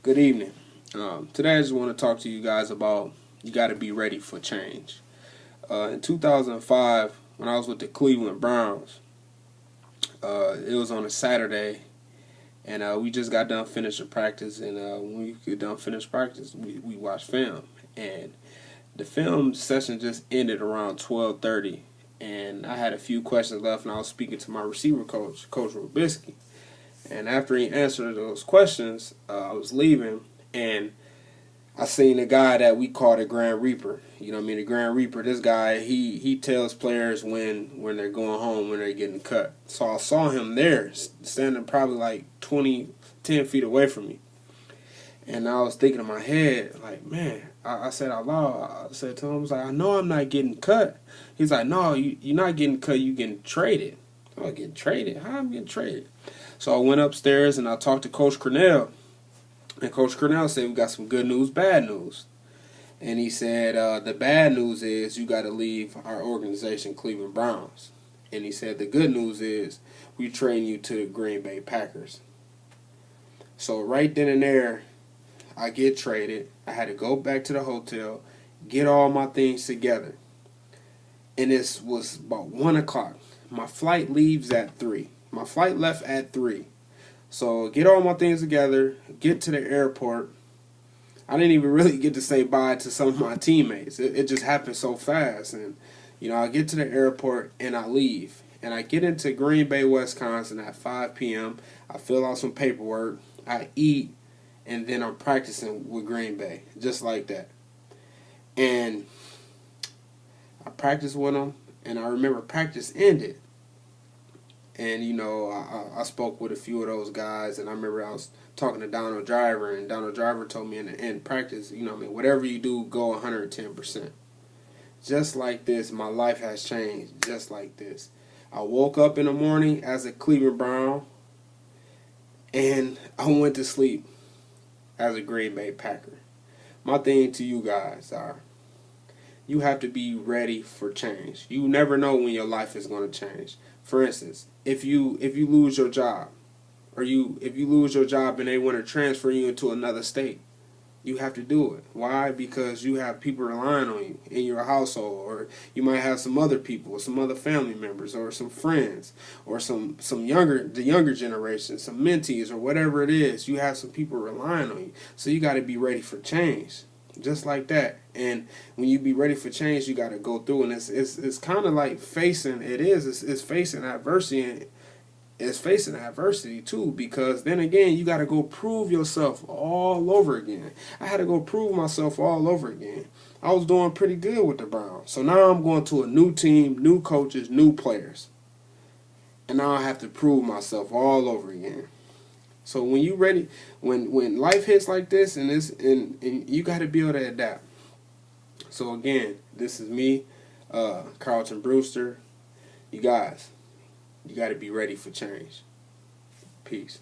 Good evening. Today I just want to talk to you guys about you got to be ready for change. In 2005, when I was with the Cleveland Browns, it was on a Saturday, and we just got done finishing practice. And when we get done finish practice, we watched film, and the film session just ended around 12:30. And I had a few questions left, and I was speaking to my receiver coach, Coach Robisky. And after he answered those questions, I was leaving, and I seen a guy that we call the Grand Reaper. You know what I mean? The Grand Reaper, this guy, he tells players when they're going home, when they're getting cut. So I saw him there, standing probably like 10 feet away from me. And I was thinking in my head, like, man, I said out loud, I said to him, I was like, I know I'm not getting cut. He's like, no, you're not getting cut, you getting traded. I'm like, getting traded? How am I getting traded? So I went upstairs and I talked to Coach Cornell. And Coach Cornell said, we got some good news, bad news. And he said, the bad news is you got to leave our organization, Cleveland Browns. And he said, the good news is we train you to the Green Bay Packers. So right then and there, I get traded. I had to go back to the hotel, get all my things together. And this was about 1 o'clock. My flight leaves at 3. My flight left at 3. So get all my things together, get to the airport. I didn't even really get to say bye to some of my teammates. It just happened so fast. And, I get to the airport and I leave. And I get into Green Bay, Wisconsin at 5 p.m. I fill out some paperwork. I eat. And then I'm practicing with Green Bay. Just like that. And I practiced with them. And I remember practice ended. And, I spoke with a few of those guys, and I remember I was talking to Donald Driver, and Donald Driver told me in the end practice, whatever you do, go 110%. Just like this, my life has changed, just like this. I woke up in the morning as a Cleveland Brown, and I went to sleep as a Green Bay Packer. My thing to you guys are, you have to be ready for change. You never know when your life is going to change. For instance, if you lose your job, or if you lose your job and they want to transfer you into another state, you have to do it. Why? Because you have people relying on you in your household, or you might have some other people, some other family members, or some friends, or the younger generation, some mentees, or whatever it is. You have some people relying on you, so you got to be ready for change. Just like that. And when you be ready for change, you got to go through, and it's kind of like facing it's facing adversity, and it's facing adversity too, because then again you got to go prove yourself all over again. I had to go prove myself all over again. I was doing pretty good with the Browns, so now I'm going to a new team, new coaches, new players, and now I have to prove myself all over again. So when you ready, when life hits like this, and you got to be able to adapt. So again, this is me, Carlton Brewster. You guys, you got to be ready for change. Peace.